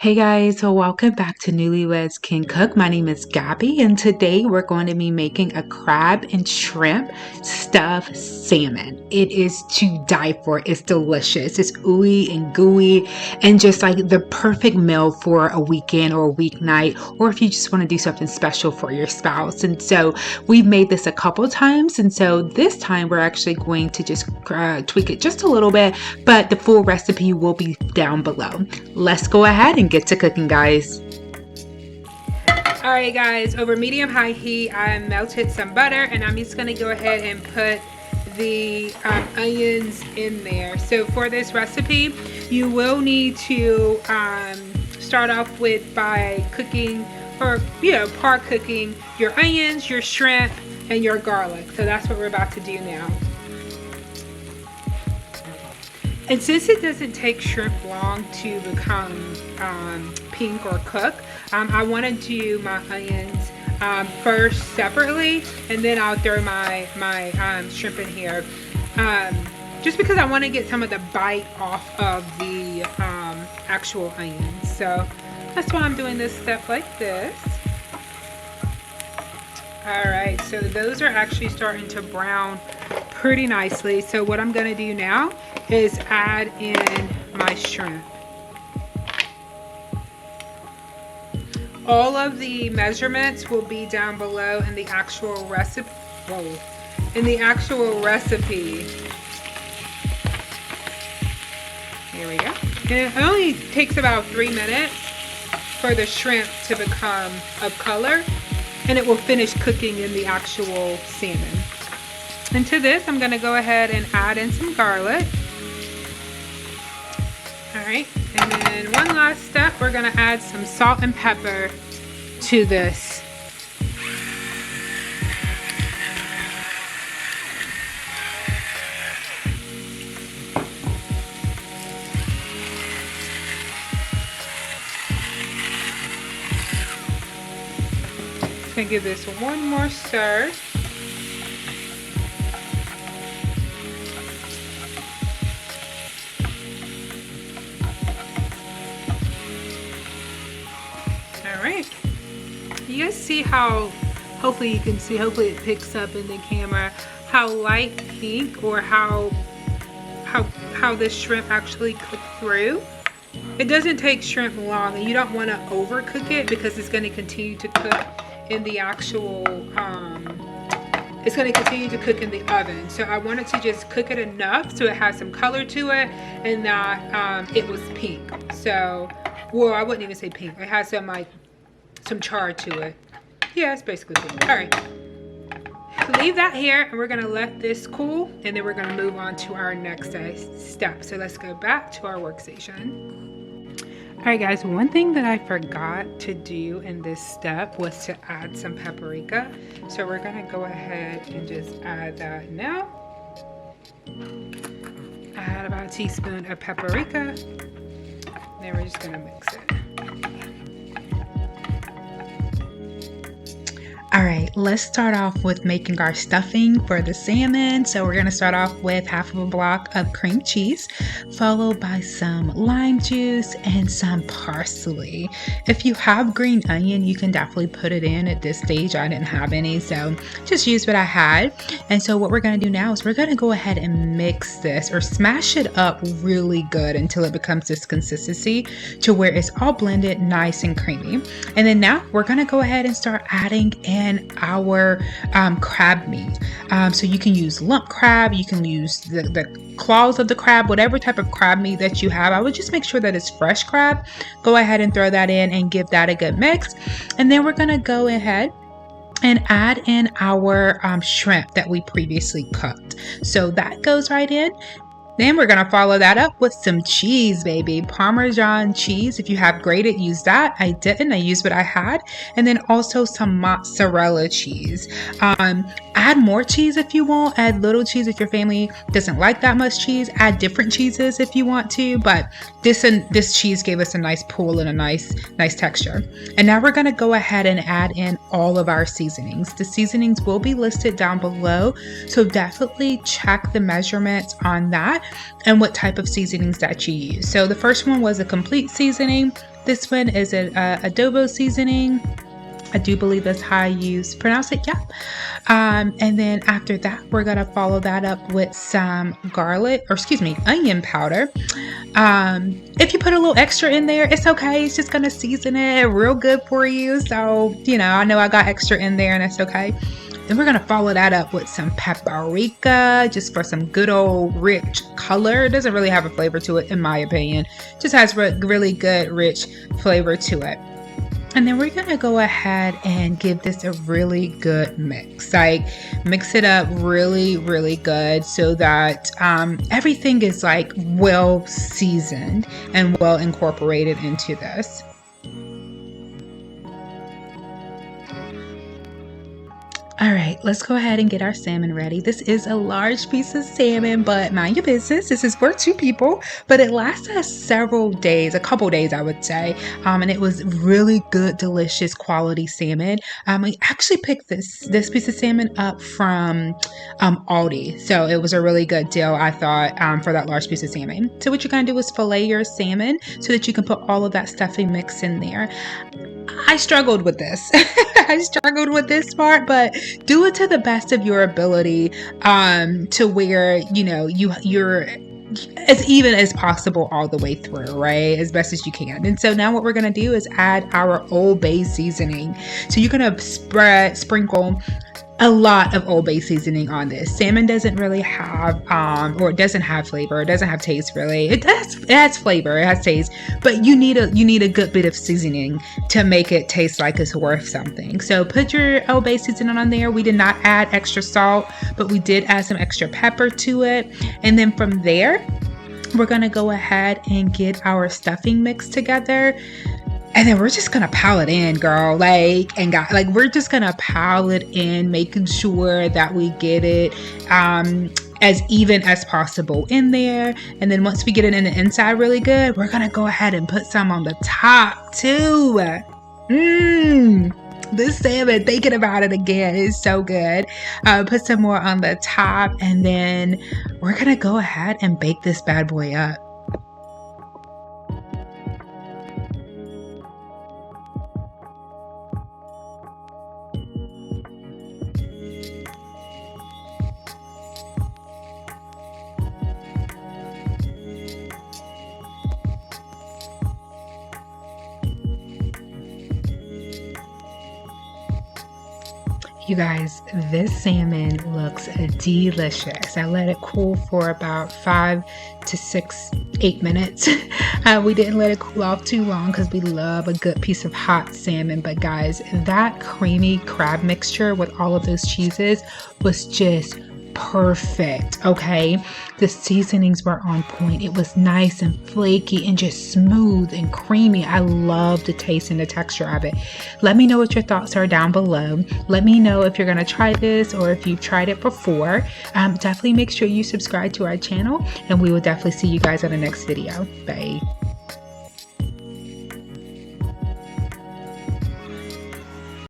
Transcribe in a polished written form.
Hey guys, so welcome back to Newlyweds Can Cook. My name is Gabby, and today we're going to be making a crab and shrimp stuffed salmon. It is to die for. It's delicious. It's ooey and gooey, and just like the perfect meal for a weekend or a weeknight, or if you just want to do something special for your spouse. And so we've made this a couple times, and so this time we're actually going to just tweak it just a little bit, but the full recipe will be down below. Let's go ahead and get to cooking, guys. All right, guys, over medium-high heat, I melted some butter, and I'm just gonna go ahead and put the onions in there. So for this recipe, you will need to start off with by cooking, or par cooking your onions, your shrimp, and your garlic. So that's what we're about to do now. And since it doesn't take shrimp long to become pink or cook, I want to do my onions first separately, and then I'll throw my shrimp in here, just because I want to get some of the bite off of the actual onions. So that's why I'm doing this step like this. Alright, so those are actually starting to brown pretty nicely. So what I'm going to do now is add in my shrimp. All of the measurements will be down below in the actual recipe. Here we go. And it only takes about 3 minutes for the shrimp to become of color, and it will finish cooking in the actual salmon. And to this, I'm going to go ahead and add in some garlic. Alright, and then one last step, we're going to add some salt and pepper to this. I'm going to give this one more stir. Alright, you guys see how, hopefully you can see, hopefully it picks up in the camera, how light pink, or how this shrimp actually cooked through. It doesn't take shrimp long, and you don't want to overcook it because it's going to continue to cook in the actual, it's going to continue to cook in the oven. So I wanted to just cook it enough so it has some color to it, and that it was pink. So, well, I wouldn't even say pink. It has some some char to it. Yeah, it's basically pink. All right. Leave that here, and we're going to let this cool, and then we're going to move on to our next step. So let's go back to our workstation. Alright guys, one thing that I forgot to do in this step was to add some paprika. So we're going to go ahead and just add that now. Add about a teaspoon of paprika. Then we're just going to mix it. All right, let's start off with making our stuffing for the salmon. So we're going to start off with half of a block of cream cheese, followed by some lime juice and some parsley. If you have green onion, you can definitely put it in at this stage. I didn't have any, so just use what I had. And so what we're going to do now is we're going to go ahead and mix this, or smash it up really good until it becomes this consistency to where it's all blended nice and creamy. And then now we're going to go ahead and start adding in our crab meat. So you can use lump crab, you can use the claws of the crab, whatever type of crab meat that you have. I would just make sure that it's fresh crab. Go ahead and throw that in and give that a good mix. And then we're going to go ahead and add in our shrimp that we previously cooked. So that goes right in. Then we're going to follow that up with some cheese, baby. Parmesan cheese. If you have grated, use that. I didn't. I used what I had. And then also some mozzarella cheese. Add more cheese if you want. Add little cheese if your family doesn't like that much cheese. Add different cheeses if you want to. But this cheese gave us a nice pull and a nice texture. And now we're going to go ahead and add in all of our seasonings. The seasonings will be listed down below. So definitely check the measurements on that and what type of seasonings that you use. So the first one was a complete seasoning. This one is an adobo seasoning. I do believe that's how you pronounce it. Yeah. And then after that, we're going to follow that up with some onion powder. If you put a little extra in there, it's okay. It's just going to season it real good for you. So, I know I got extra in there and that's okay. Then we're going to follow that up with some paprika, just for some good old rich color. It doesn't really have a flavor to it, in my opinion. Just has really good, rich flavor to it. And then we're going to go ahead and give this a really good mix. Like, mix it up really, really good so that everything is like well seasoned and well incorporated into this. All right, let's go ahead and get our salmon ready. This is a large piece of salmon, but mind your business. This is for 2 people, but it lasts us several days, a couple days, I would say. And it was really good, delicious quality salmon. We actually picked this piece of salmon up from Aldi. So it was a really good deal, I thought, for that large piece of salmon. So what you're gonna do is fillet your salmon so that you can put all of that stuffing mix in there. I struggled with this. I struggled with this part, but do it to the best of your ability, to where you're as even as possible all the way through, right? As best as you can. And so now what we're gonna do is add our Old Bay seasoning. So you're gonna sprinkle a lot of Old Bay seasoning on this. Salmon doesn't really have, or it doesn't have flavor. It doesn't have taste really. It has flavor. It has taste, but you need a good bit of seasoning to make it taste like it's worth something. So put your Old Bay seasoning on there. We did not add extra salt, but we did add some extra pepper to it. And then from there, we're gonna go ahead and get our stuffing mix together. And then we're just gonna pile it in, girl. We're just gonna pile it in, making sure that we get it as even as possible in there. And then once we get it in the inside really good, we're gonna go ahead and put some on the top too. This salmon, thinking about it again, is so good. Put some more on the top, and then we're gonna go ahead and bake this bad boy up. You guys, this salmon looks delicious. I let it cool for about 5 to 6, 8 minutes. We didn't let it cool off too long because we love a good piece of hot salmon. But guys, that creamy crab mixture with all of those cheeses was just perfect. Okay, the seasonings were on point. It was nice and flaky and just smooth and creamy. I love the taste and the texture of it. Let me know what your thoughts are down below. Let me know if you're gonna try this or if you've tried it before. Definitely make sure you subscribe to our channel, and we will definitely see you guys on the next video. Bye.